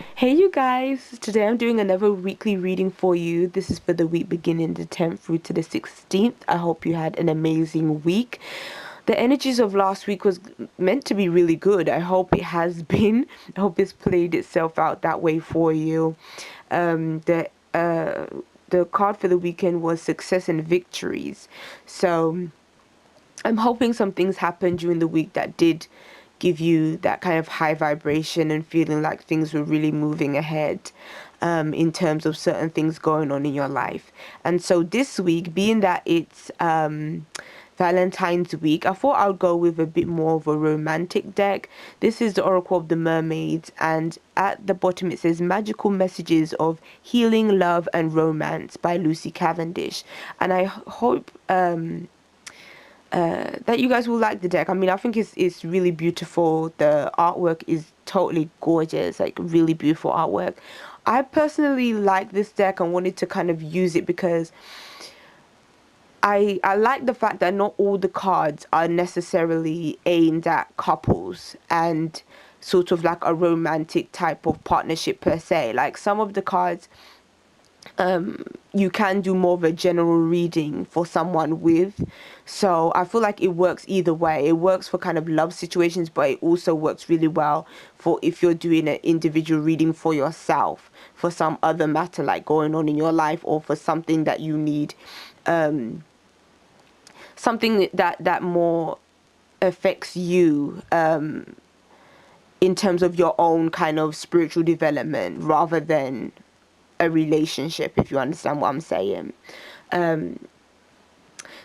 Hey you guys, today I'm doing another weekly reading for you. This is for the week beginning the 10th through to the 16th. I hope you had an amazing week. The energies of last week was meant to be really good. I hope it has been. I hope it's played itself out that way for you. The card for the weekend was success and victories. So I'm hoping some things happened during the week that did give you that kind of high vibration and feeling like things were really moving ahead in terms of certain things going on in your life. And so this week, being that it's Valentine's week, I thought I'd go with a bit more of a romantic deck. This is the Oracle of the Mermaids, and at the bottom it says Magical Messages of Healing, Love, and Romance by Lucy Cavendish. And I hope that you guys will like the deck. I mean, I think it's really beautiful. The artwork is totally gorgeous, like really beautiful artwork. I personally like this deck and wanted to kind of use it because I like the fact that not all the cards are necessarily aimed at couples and sort of like a romantic type of partnership per se. Like some of the cards you can do more of a general reading for someone with. So I feel like it works either way. It works for kind of love situations, but it also works really well for if you're doing an individual reading for yourself, for some other matter like going on in your life, or for something that you need, something that more affects you in terms of your own kind of spiritual development rather than a relationship, if you understand what I'm saying.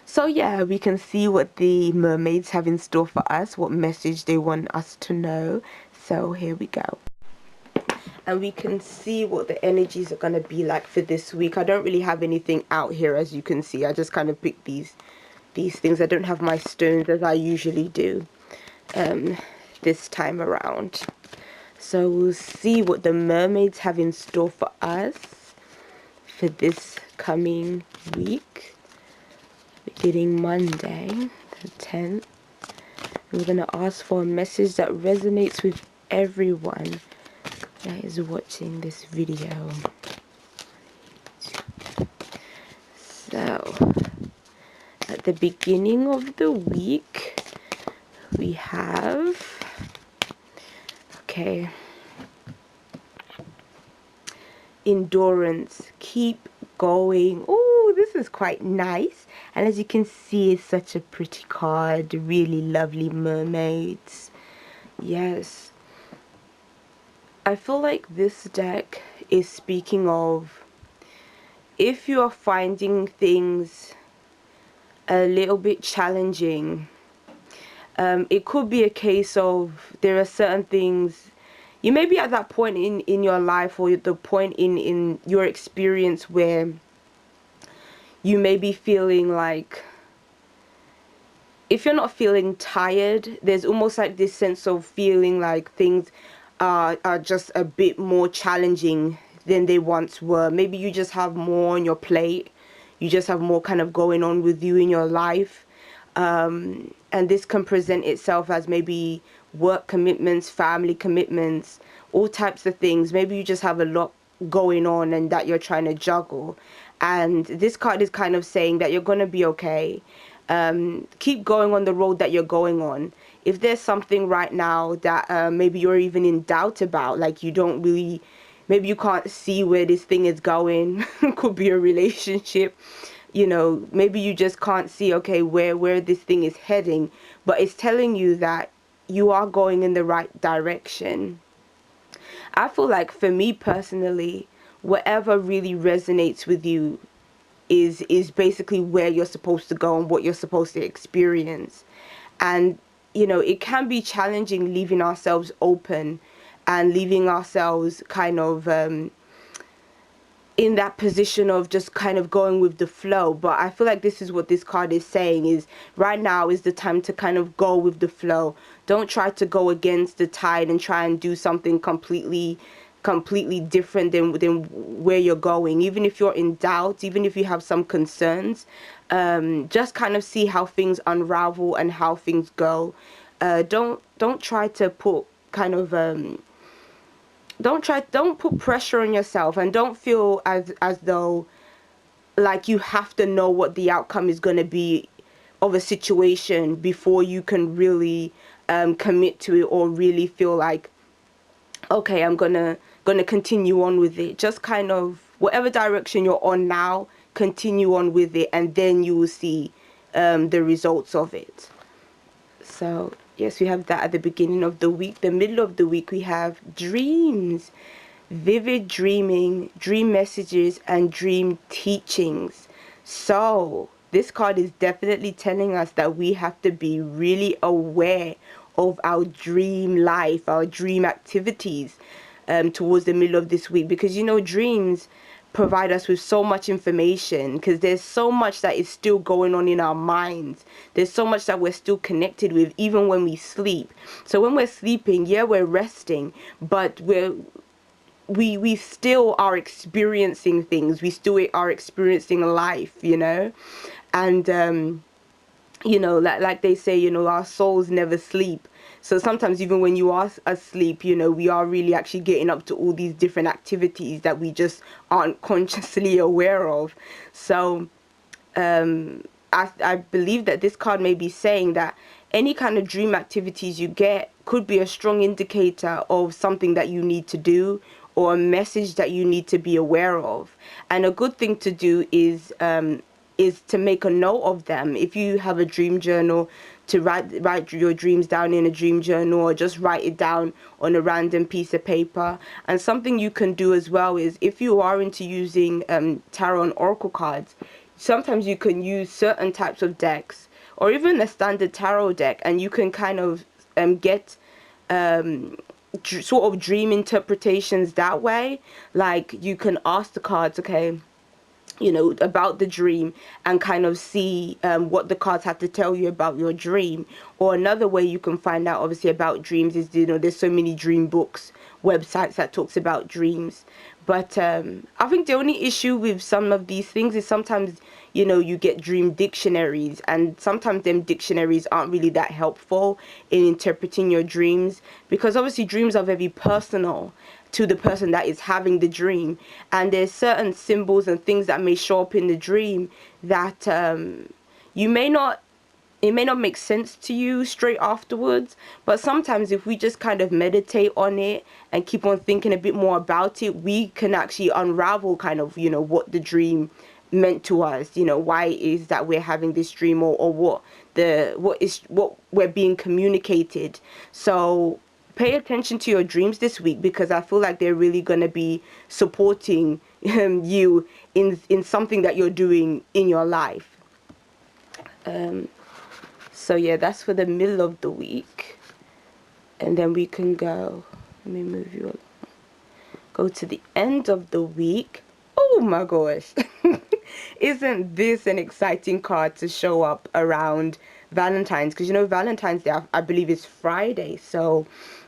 So yeah, we can see what the mermaids have in store for us, what message they want us to know. So here we go. And we can see what the energies are going to be like for this week. I don't really have anything out here, as you can see. I just kind of picked these things. I don't have my stones as I usually do this time around. So we'll see what the mermaids have in store for us for this coming week, beginning Monday the 10th. We're going to ask for a message that resonates with everyone that is watching this video. So at the beginning of the week we have, okay, endurance, keep going. Oh, this is quite nice. And as you can see, it's such a pretty card. Really lovely mermaids. Yes, I feel like this deck is speaking of if you are finding things a little bit challenging, it could be a case of there are certain things you may be at that point in your life, or the point in your experience where you may be feeling like, if you're not feeling tired, there's almost like this sense of feeling like things are just a bit more challenging than they once were. Maybe you just have more on your plate, you just have more kind of going on with you in your life, and this can present itself as maybe work commitments, family commitments, all types of things. Maybe you just have a lot going on and that you're trying to juggle, and this card is kind of saying that you're going to be okay. Keep going on the road that you're going on. If there's something right now that maybe you're even in doubt about, like you don't really, maybe you can't see where this thing is going, could be a relationship, you know, maybe you just can't see, okay, where this thing is heading, but it's telling you that you are going in the right direction. I feel like for me personally, whatever really resonates with you is basically where you're supposed to go and what you're supposed to experience. And you know, it can be challenging leaving ourselves open and leaving ourselves kind of in that position of just kind of going with the flow. But I feel like this is what this card is saying, is right now is the time to kind of go with the flow. Don't try to go against the tide and try and do something completely different than where you're going. Even if you're in doubt, even if you have some concerns, just kind of see how things unravel and how things go. Don't try to put kind of don't put pressure on yourself, and don't feel as though like you have to know what the outcome is going to be of a situation before you can really commit to it, or really feel like, okay, I'm gonna continue on with it. Just kind of whatever direction you're on now, continue on with it, and then you will see the results of it. So yes, we have that at the beginning of the week. The middle of the week, we have dreams, vivid dreaming, dream messages, and dream teachings. So this card is definitely telling us that we have to be really aware of our dream life, our dream activities towards the middle of this week, because you know, dreams provide us with so much information, because there's so much that is still going on in our minds. There's so much that we're still connected with even when we sleep. So when we're sleeping, yeah, we're resting, but we still are experiencing things. We still are experiencing life, you know. And you know, like they say, you know, our souls never sleep. So sometimes even when you are asleep, you know, we are really actually getting up to all these different activities that we just aren't consciously aware of. So I believe that this card may be saying that any kind of dream activities you get could be a strong indicator of something that you need to do, or a message that you need to be aware of. And a good thing to do is to make a note of them. If you have a dream journal, to write your dreams down in a dream journal, or just write it down on a random piece of paper. And something you can do as well is, if you are into using tarot and oracle cards, sometimes you can use certain types of decks, or even a standard tarot deck, and you can kind of get sort of dream interpretations that way. Like, you can ask the cards, okay, you know, about the dream, and kind of see what the cards have to tell you about your dream. Or another way you can find out obviously about dreams is, you know, there's so many dream books, websites that talks about dreams. But I think the only issue with some of these things is sometimes, you know, you get dream dictionaries, and sometimes them dictionaries aren't really that helpful in interpreting your dreams, because obviously dreams are very personal to the person that is having the dream, and there's certain symbols and things that may show up in the dream that you may not it may not make sense to you straight afterwards. But sometimes if we just kind of meditate on it and keep on thinking a bit more about it, we can actually unravel kind of, you know, what the dream meant to us, you know, why it is that we're having this dream, or what we're being communicated. So pay attention to your dreams this week, because I feel like they're really going to be supporting you in something that you're doing in your life. So yeah, that's for the middle of the week. And then we can go, let me move you along. Go to the end of the week. Oh my gosh. Isn't this an exciting card to show up around Valentine's? Because you know, Valentine's Day, I believe, is Friday. So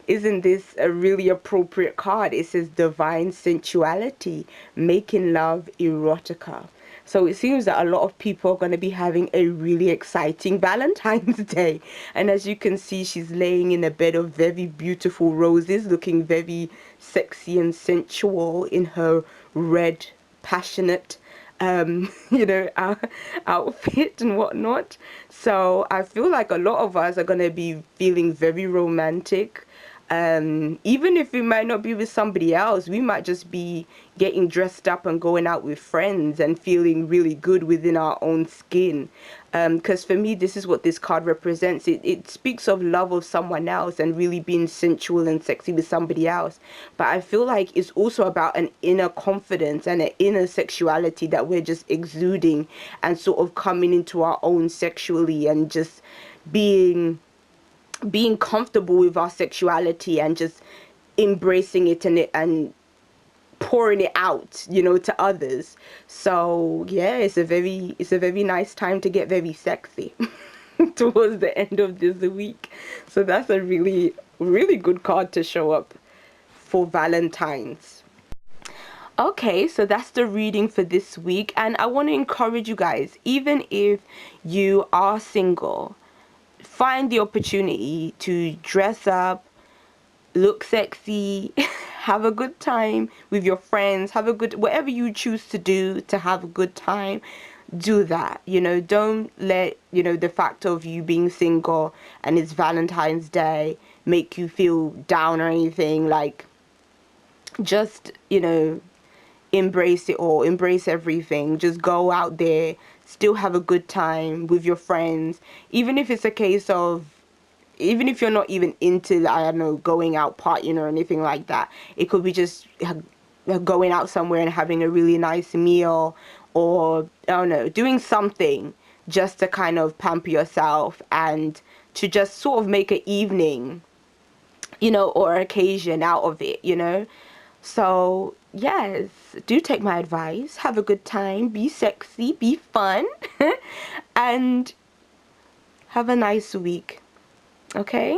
isn't this a really appropriate card? It says divine sensuality, making love erotica. So it seems that a lot of people are going to be having a really exciting Valentine's Day. And as you can see, she's laying in a bed of very beautiful roses, looking very sexy and sensual in her red, passionate, you know, outfit and whatnot. So I feel like a lot of us are going to be feeling very romantic. Even if we might not be with somebody else, we might just be getting dressed up and going out with friends and feeling really good within our own skin. Because for me, this is what this card represents. It speaks of love of someone else and really being sensual and sexy with somebody else. But I feel like it's also about an inner confidence and an inner sexuality that we're just exuding, and sort of coming into our own sexually, and just being comfortable with our sexuality, and just embracing it, and pouring it out, you know, to others. So yeah, it's a very nice time to get very sexy towards the end of this week. So that's a really, really good card to show up for Valentine's. Okay, so that's the reading for this week, and I want to encourage you guys, even if you are single, find the opportunity to dress up, look sexy, have a good time with your friends, have a good, whatever you choose to do to have a good time, do that. You know, don't let, you know, the fact of you being single and it's Valentine's Day make you feel down or anything. Like, just, you know, embrace it all, embrace everything, just go out there, still have a good time with your friends, even if it's a case of, even if you're not even into, I don't know, going out partying or anything like that. It could be just going out somewhere and having a really nice meal, or I don't know, doing something just to kind of pamper yourself and to just sort of make an evening, you know, or occasion out of it, you know. So yes, do take my advice, have a good time, be sexy, be fun, and have a nice week. Okay?